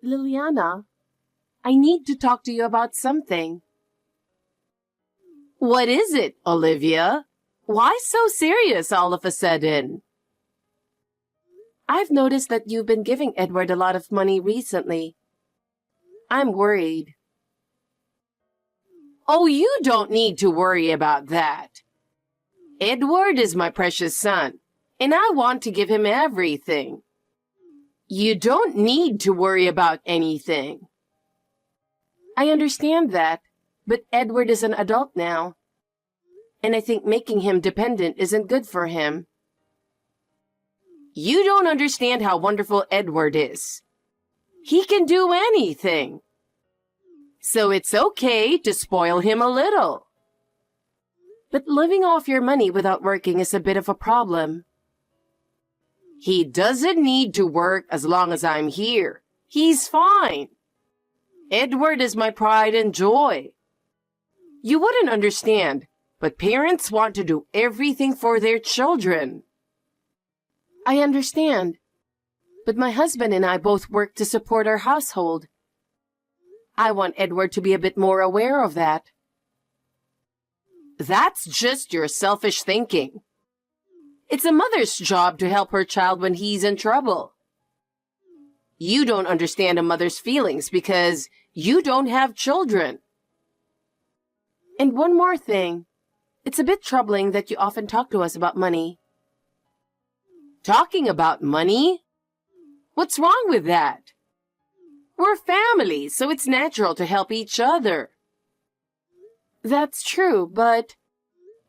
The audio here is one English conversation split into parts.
Liliana, I need to talk to you about something. What is it, Olivia? Why so serious all of a sudden? I've noticed that you've been giving Edward a lot of money recently. I'm worried. Oh, you don't need to worry about that. Edward is my precious son, and I want to give him everything. You don't need to worry about anything. I understand that, but Edward is an adult now, and I think making him dependent isn't good for him. You don't understand how wonderful Edward is. He can do anything. So it's okay to spoil him a little. But living off your money without working is a bit of a problem. He doesn't need to work as long as I'm here. He's fine. Edward is my pride and joy. You wouldn't understand, but parents want to do everything for their children. I understand, but my husband and I both work to support our household. I want Edward to be a bit more aware of that. That's just your selfish thinking. It's a mother's job to help her child when he's in trouble. You don't understand a mother's feelings because you don't have children. And one more thing. It's a bit troubling that you often talk to us about money. Talking about money? What's wrong with that? We're family, so it's natural to help each other. That's true, but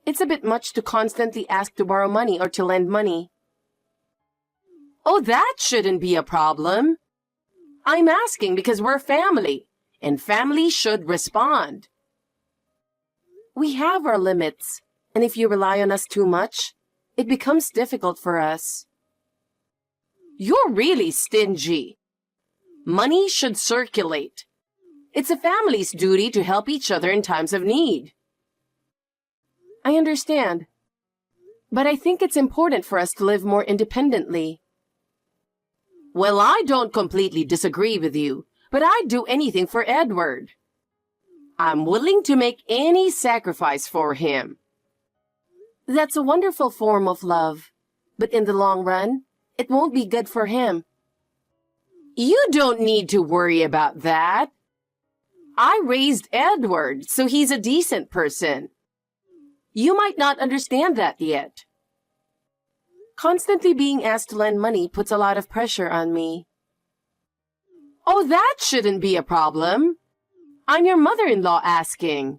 it's a bit much to constantly ask to borrow money or to lend money. Oh, that shouldn't be a problem. I'm asking because we're family, and family should respond. We have our limits, and if you rely on us too much, it becomes difficult for us. You're really stingy. Money should circulate. It's a family's duty to help each other in times of need. I understand, but I think it's important for us to live more independently. Well, I don't completely disagree with you, but I'd do anything for Edward. I'm willing to make any sacrifice for him. That's a wonderful form of love, but in the long run, it won't be good for him. You don't need to worry about that. I raised Edward, so he's a decent person. You might not understand that yet. Constantly being asked to lend money puts a lot of pressure on me. Oh, that shouldn't be a problem. I'm your mother-in-law asking.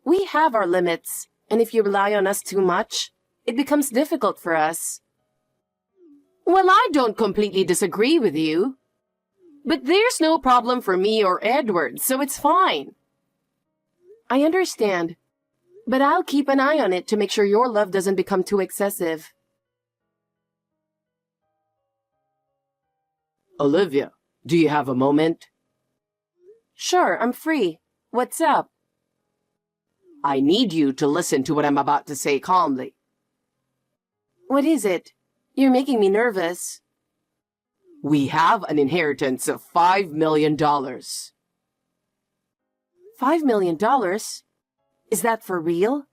We have our limits, and if you rely on us too much, it becomes difficult for us. Well, I don't completely disagree with you. But there's no problem for me or Edward, so it's fine. I understand, but I'll keep an eye on it to make sure your love doesn't become too excessive. Olivia, do you have a moment? Sure, I'm free. What's up? I need you to listen to what I'm about to say calmly. What is it? You're making me nervous. We have an inheritance of $5 million. $5 million? Is that for real?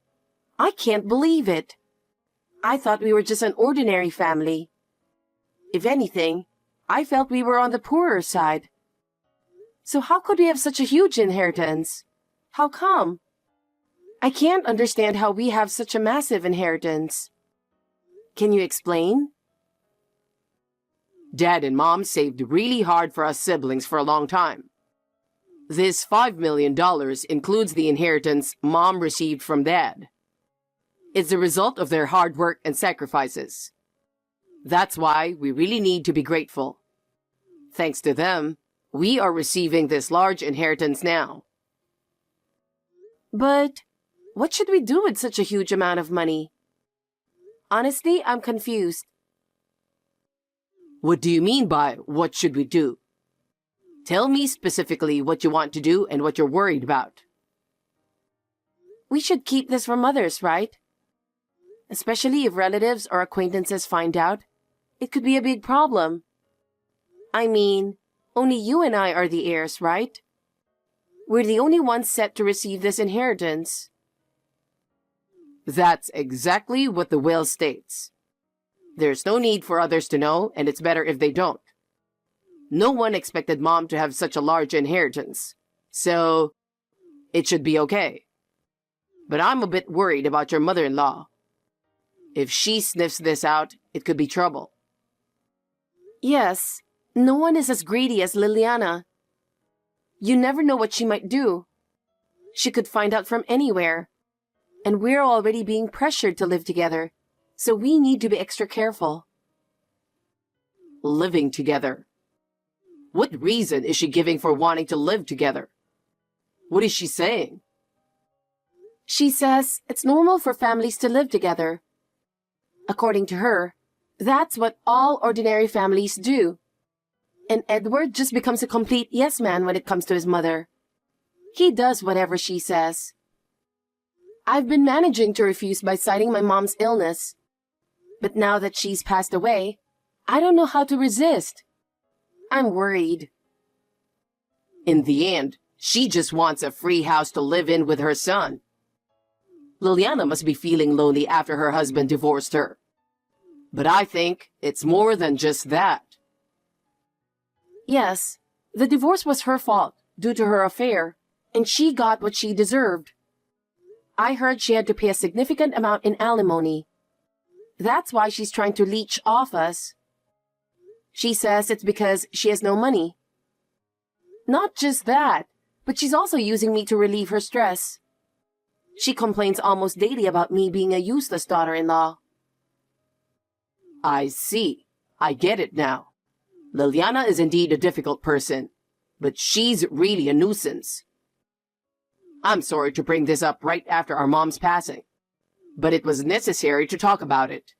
I can't believe it. I thought we were just an ordinary family. If anything, I felt we were on the poorer side. So how could we have such a huge inheritance? How come? I can't understand how we have such a massive inheritance. Can you explain? Dad and Mom saved really hard for us siblings for a long time. This $5 million includes the inheritance Mom received from Dad. It's the result of their hard work and sacrifices. That's why we really need to be grateful. Thanks to them, we are receiving this large inheritance now. But what should we do with such a huge amount of money? Honestly, I'm confused. What do you mean by what should we do? Tell me specifically what you want to do and what you're worried about. We should keep this from others, right? Especially if relatives or acquaintances find out. It could be a big problem. I mean, Only you and I are the heirs, right? We're the only ones set to receive this inheritance. That's exactly what the will states. There's no need for others to know, and it's better if they don't. No one expected Mom to have such a large inheritance, so it should be okay. But I'm a bit worried about your mother-in-law. If she sniffs this out, it could be trouble. Yes, no one is as greedy as Liliana. You never know what she might do. She could find out from anywhere. And we're already being pressured to live together, so we need to be extra careful. Living together. What reason is she giving for wanting to live together? What is she saying? She says it's normal for families to live together. According to her, that's what all ordinary families do. And Edward just becomes a complete yes man when it comes to his mother. He does whatever she says. I've been managing to refuse by citing my mom's illness. But now that she's passed away, I don't know how to resist. I'm worried. In the end, she just wants a free house to live in with her son. Liliana must be feeling lonely after her husband divorced her. But I think it's more than just that. Yes, the divorce was her fault due to her affair, and she got what she deserved. I heard she had to pay a significant amount in alimony. That's why she's trying to leech off us. She says it's because she has no money. Not just that, but she's also using me to relieve her stress. She complains almost daily about me being a useless daughter-in-law. I see. I get it now. Liliana is indeed a difficult person, but she's really a nuisance. I'm sorry to bring this up right after our mom's passing, but it was necessary to talk about it.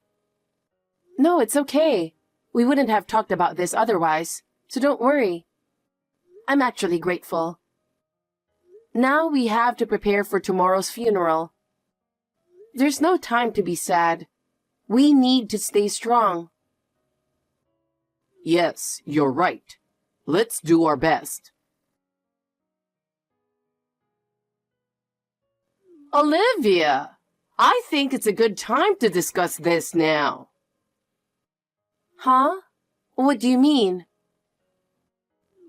No, it's okay. We wouldn't have talked about this otherwise, so don't worry. I'm actually grateful. Now we have to prepare for tomorrow's funeral. There's no time to be sad. We need to stay strong. Yes, you're right. Let's do our best. Olivia, I think it's a good time to discuss this now. Huh? What do you mean?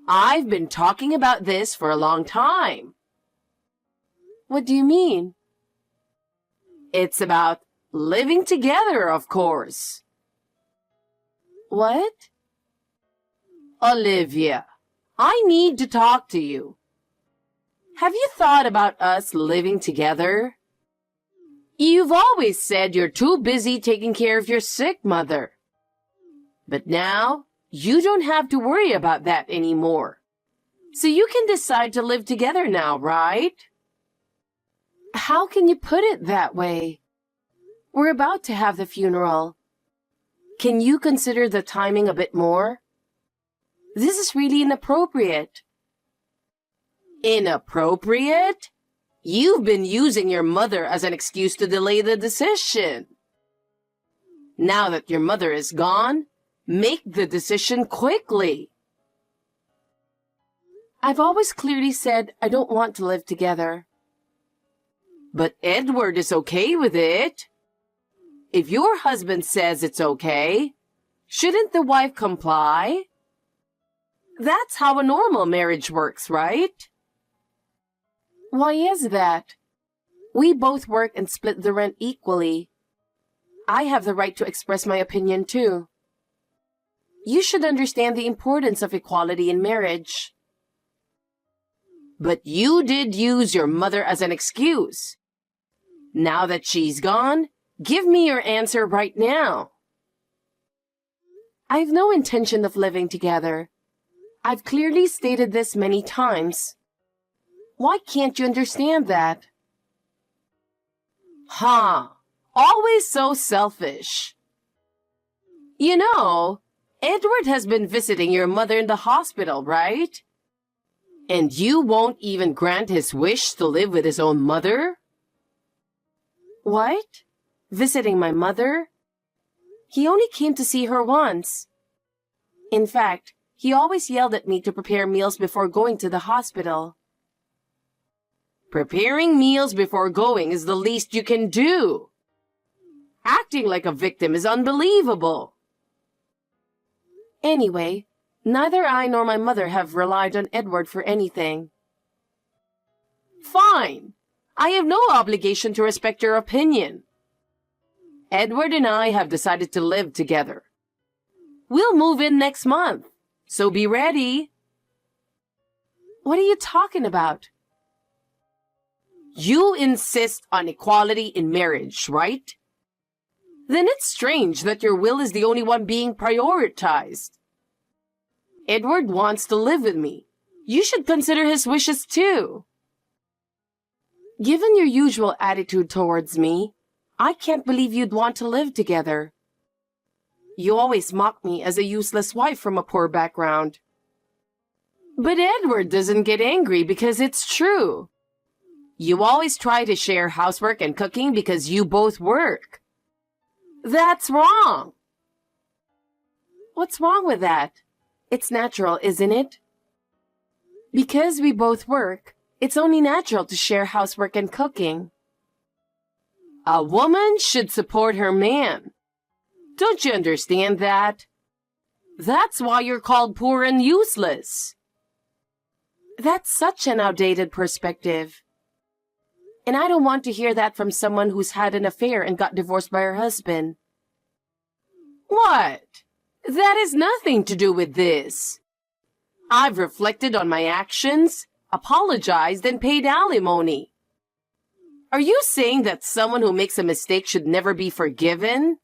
I've been talking about this for a long time. What do you mean? It's about living together, of course. What? Olivia, I need to talk to you. Have you thought about us living together? You've always said you're too busy taking care of your sick mother. But now, you don't have to worry about that anymore. So you can decide to live together now, right? How can you put it that way? We're about to have the funeral. Can you consider the timing a bit more? This is really inappropriate. Inappropriate? You've been using your mother as an excuse to delay the decision. Now that your mother is gone, make the decision quickly. I've always clearly said I don't want to live together. But Edward is okay with it. If your husband says it's okay, shouldn't the wife comply? That's how a normal marriage works, right? Why is that? We both work and split the rent equally. I have the right to express my opinion too. You should understand the importance of equality in marriage. But you did use your mother as an excuse. Now that she's gone, give me your answer right now. I've no intention of living together. I've clearly stated this many times. Why can't you understand that? Huh. Always so selfish. You know, Edward has been visiting your mother in the hospital, right? And you won't even grant his wish to live with his own mother? What? Visiting my mother? He only came to see her once. In fact, He always yelled at me to prepare meals before going to the hospital. Preparing meals before going is the least you can do. Acting like a victim is unbelievable. Anyway, neither I nor my mother have relied on Edward for anything. Fine. I have no obligation to respect your opinion. Edward and I have decided to live together. We'll move in next month, so be ready. What are you talking about? You insist on equality in marriage, right? Then it's strange that your will is the only one being prioritized. Edward wants to live with me. You should consider his wishes too. Given your usual attitude towards me, I can't believe you'd want to live together. You always mock me as a useless wife from a poor background. But Edward doesn't get angry because it's true. You always try to share housework and cooking because you both work. That's wrong. What's wrong with that? It's natural, isn't it? Because we both work, it's only natural to share housework and cooking. A woman should support her man. Don't you understand that? That's why you're called poor and useless. That's such an outdated perspective. And I don't want to hear that from someone who's had an affair and got divorced by her husband. What? That has nothing to do with this. I've reflected on my actions, apologized, and paid alimony. Are you saying that someone who makes a mistake should never be forgiven?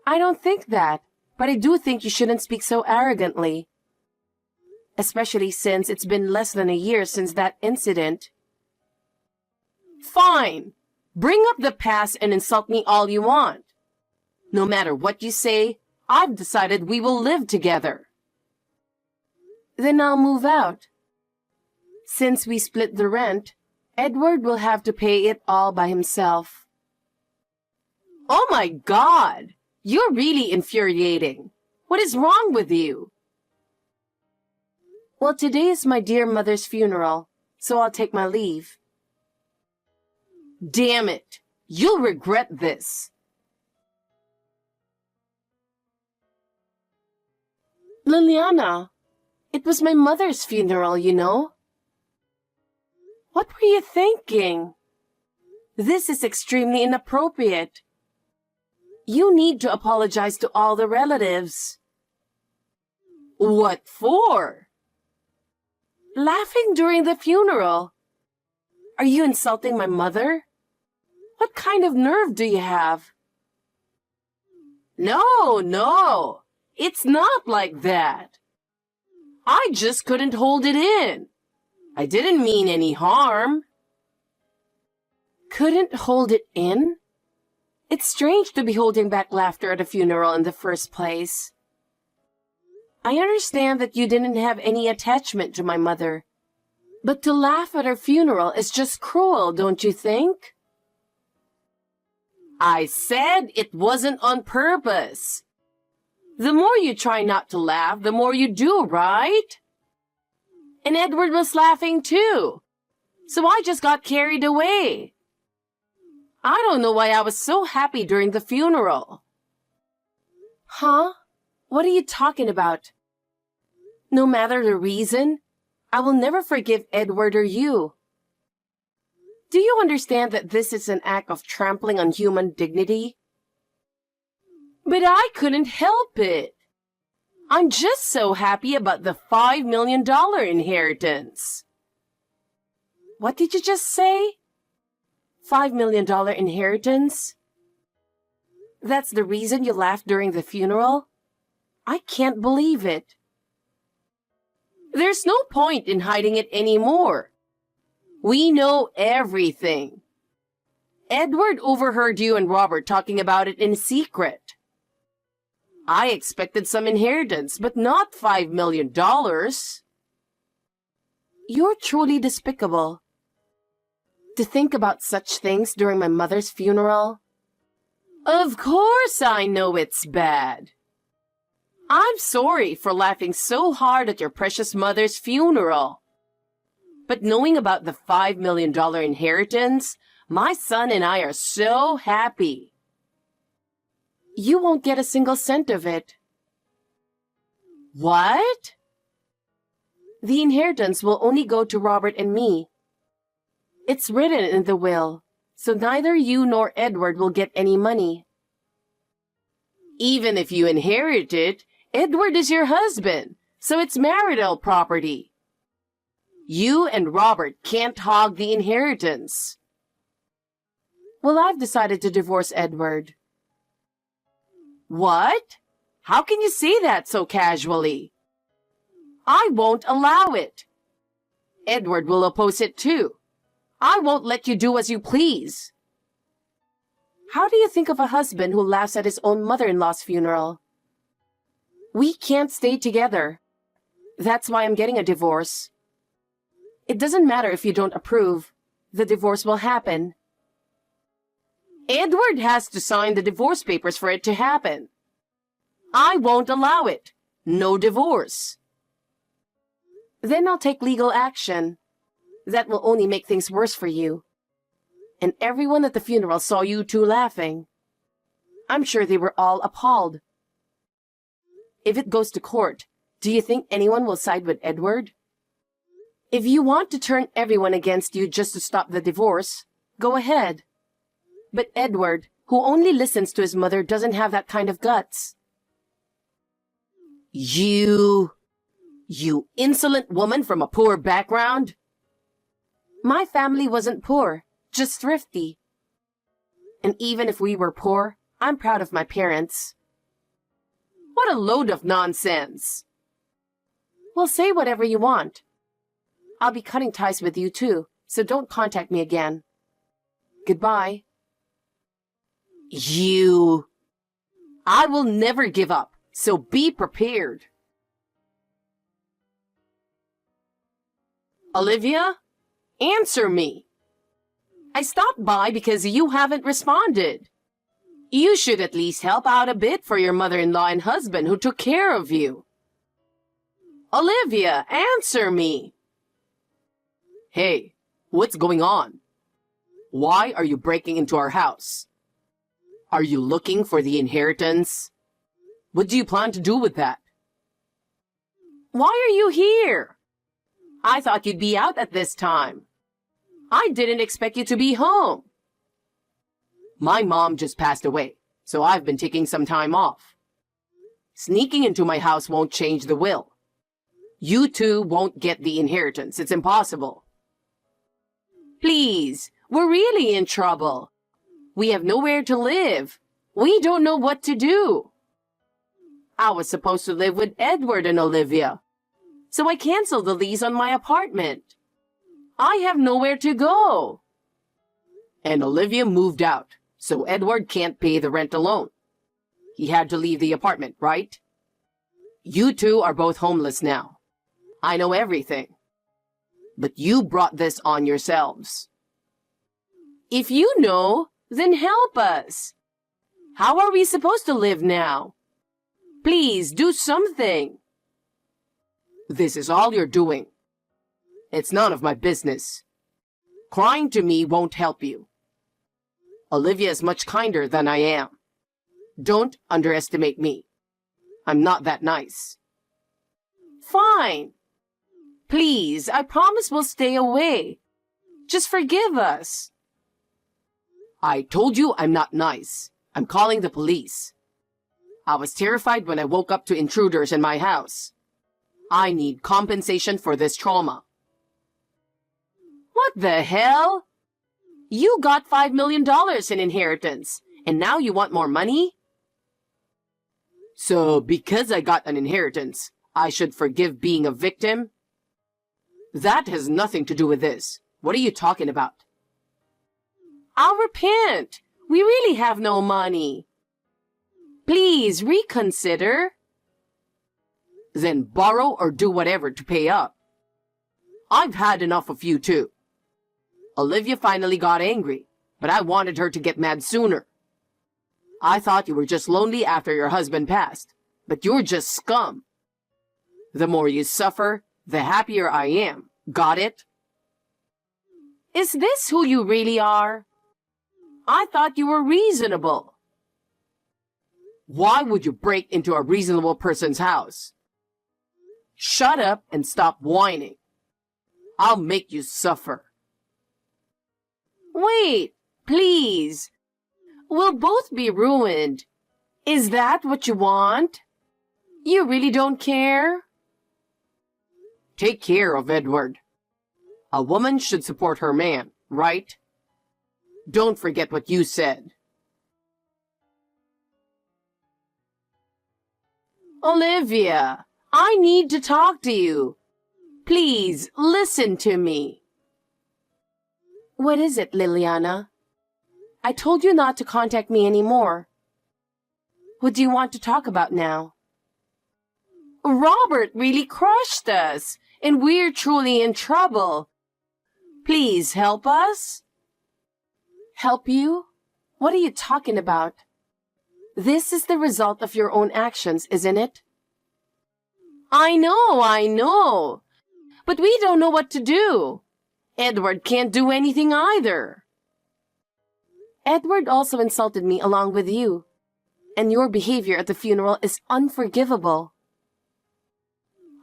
I don't think that, but I do think you shouldn't speak so arrogantly. Especially since it's been less than a year since that incident. Fine. Bring up the past and insult me all you want. No matter what you say, I've decided we will live together. Then I'll move out. Since we split the rent, Edward will have to pay it all by himself. Oh my God! You're really infuriating. What is wrong with you? Well, today is my dear mother's funeral, so I'll take my leave. Damn it! You'll regret this. Liliana, it was my mother's funeral, you know. What were you thinking? This is extremely inappropriate. You need to apologize to all the relatives. What for? Laughing during the funeral. Are you insulting my mother? What kind of nerve do you have? No. It's not like that. I just couldn't hold it in. I didn't mean any harm. Couldn't hold it in? It's strange to be holding back laughter at a funeral in the first place. I understand that you didn't have any attachment to my mother, but to laugh at her funeral is just cruel, don't you think? I said it wasn't on purpose. The more you try not to laugh, the more you do, right? And Edward was laughing too, so I just got carried away. I don't know why I was so happy during the funeral. Huh? What are you talking about? No matter the reason, I will never forgive Edward or you. Do you understand that this is an act of trampling on human dignity? But I couldn't help it. I'm just so happy about the $5 million inheritance. What did you just say? $5 million inheritance? That's the reason you laughed during the funeral? I can't believe it. There's no point in hiding it anymore. We know everything. Edward overheard you and Robert talking about it in secret. I expected some inheritance, but not $5 million. You're truly despicable. To think about such things during my mother's funeral? Of course I know it's bad. I'm sorry for laughing so hard at your precious mother's funeral. But knowing about the $5 million inheritance, my son and I are so happy. You won't get a single cent of it. What? The inheritance will only go to Robert and me. It's written in the will, so neither you nor Edward will get any money. Even if you inherit it, Edward is your husband, so it's marital property. You and Robert can't hog the inheritance. Well, I've decided to divorce Edward. What? How can you say that so casually? I won't allow it. Edward will oppose it too. I won't let you do as you please. How do you think of a husband who laughs at his own mother-in-law's funeral? We can't stay together. That's why I'm getting a divorce. It doesn't matter if you don't approve. The divorce will happen. Edward has to sign the divorce papers for it to happen. I won't allow it. No divorce. Then I'll take legal action. That will only make things worse for you. And everyone at the funeral saw you two laughing. I'm sure they were all appalled. If it goes to court, do you think anyone will side with Edward? If you want to turn everyone against you just to stop the divorce, go ahead. But Edward, who only listens to his mother, doesn't have that kind of guts. You insolent woman from a poor background. My family wasn't poor, just thrifty. And even if we were poor, I'm proud of my parents. What a load of nonsense. Well, say whatever you want. I'll be cutting ties with you too, so don't contact me again. Goodbye. I will never give up, so be prepared. Olivia, answer me. I stopped by because you haven't responded. You should at least help out a bit for your mother-in-law and husband who took care of you. Olivia, answer me. Hey, what's going on? Why are you breaking into our house? Are you looking for the inheritance? What do you plan to do with that? Why are you here? I thought you'd be out at this time. I didn't expect you to be home. My mom just passed away, so I've been taking some time off. Sneaking into my house won't change the will. You two won't get the inheritance. It's impossible. Please, we're really in trouble. We have nowhere to live. We don't know what to do. I was supposed to live with Edward and Olivia, so I canceled the lease on my apartment. I have nowhere to go. And Olivia moved out, so Edward can't pay the rent alone. He had to leave the apartment, right? You two are both homeless now. I know everything. But you brought this on yourselves. If you know, then help us. How are we supposed to live now? Please do something. This is all you're doing. It's none of my business. Crying to me won't help you. Olivia is much kinder than I am. Don't underestimate me. I'm not that nice. Fine. Please, I promise we'll stay away. Just forgive us. I told you I'm not nice. I'm calling the police. I was terrified when I woke up to intruders in my house. I need compensation for this trauma. What the hell? You got $5 million in inheritance, and now you want more money? So, because I got an inheritance, I should forgive being a victim? That has nothing to do with this. What are you talking about? I'll repent. We really have no money. Please reconsider. Then borrow or do whatever to pay up. I've had enough of you too. Olivia finally got angry, but I wanted her to get mad sooner. I thought you were just lonely after your husband passed, but you're just scum. The more you suffer, the happier I am. Got it? Is this who you really are? I thought you were reasonable. Why would you break into a reasonable person's house? Shut up and stop whining. I'll make you suffer. Wait, please. We'll both be ruined. Is that what you want? You really don't care? Take care of Edward. A woman should support her man, right? Don't forget what you said. Olivia, I need to talk to you. Please, listen to me. What is it, Liliana? I told you not to contact me anymore. What do you want to talk about now? Robert really crushed us, and we're truly in trouble. Please help us. Help you? What are you talking about? This is the result of your own actions, isn't it? I know. But we don't know what to do. Edward can't do anything either. Edward also insulted me along with you, and your behavior at the funeral is unforgivable.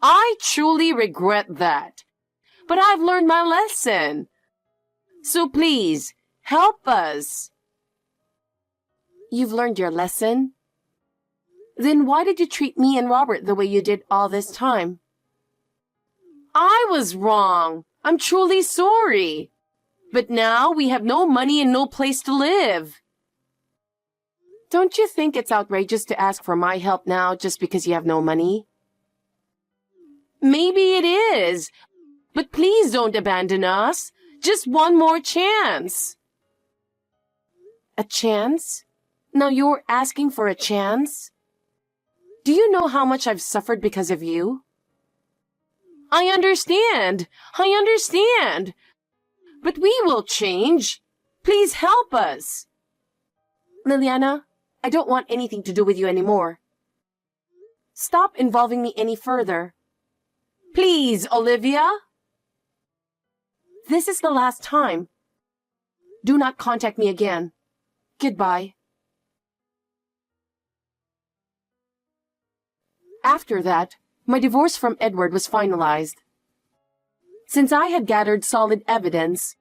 I truly regret that, but I've learned my lesson. So please, help us. You've learned your lesson? Then why did you treat me and Robert the way you did all this time? I was wrong. I'm truly sorry. But now we have no money and no place to live. Don't you think it's outrageous to ask for my help now just because you have no money? Maybe it is, but please don't abandon us. Just one more chance. A chance? Now you're asking for a chance? Do you know how much I've suffered because of you? I understand. But we will change. Please help us. Liliana, I don't want anything to do with you anymore. Stop involving me any further. Please, Olivia. This is the last time. Do not contact me again. Goodbye. After that, my divorce from Edward was finalized. Since I had gathered solid evidence,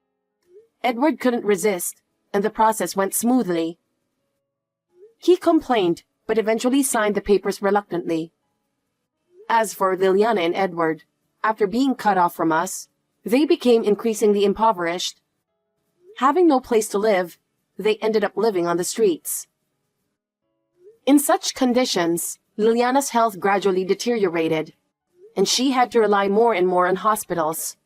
Edward couldn't resist, and the process went smoothly. He complained, but eventually signed the papers reluctantly. As for Liliana and Edward, after being cut off from us, they became increasingly impoverished. Having no place to live, they ended up living on the streets. In such conditions, Liliana's health gradually deteriorated, and she had to rely more and more on hospitals.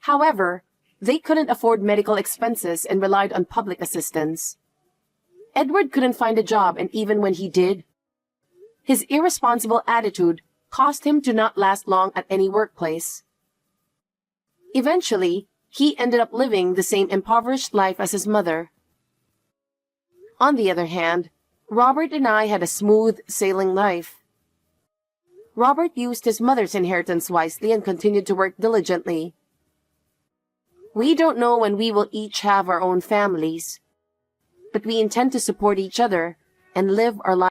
However, they couldn't afford medical expenses and relied on public assistance. Edward couldn't find a job, and even when he did, his irresponsible attitude caused him to not last long at any workplace. Eventually, he ended up living the same impoverished life as his mother. On the other hand, Robert and I had a smooth sailing life. Robert used his mother's inheritance wisely and continued to work diligently. We don't know when we will each have our own families, but we intend to support each other and live our lives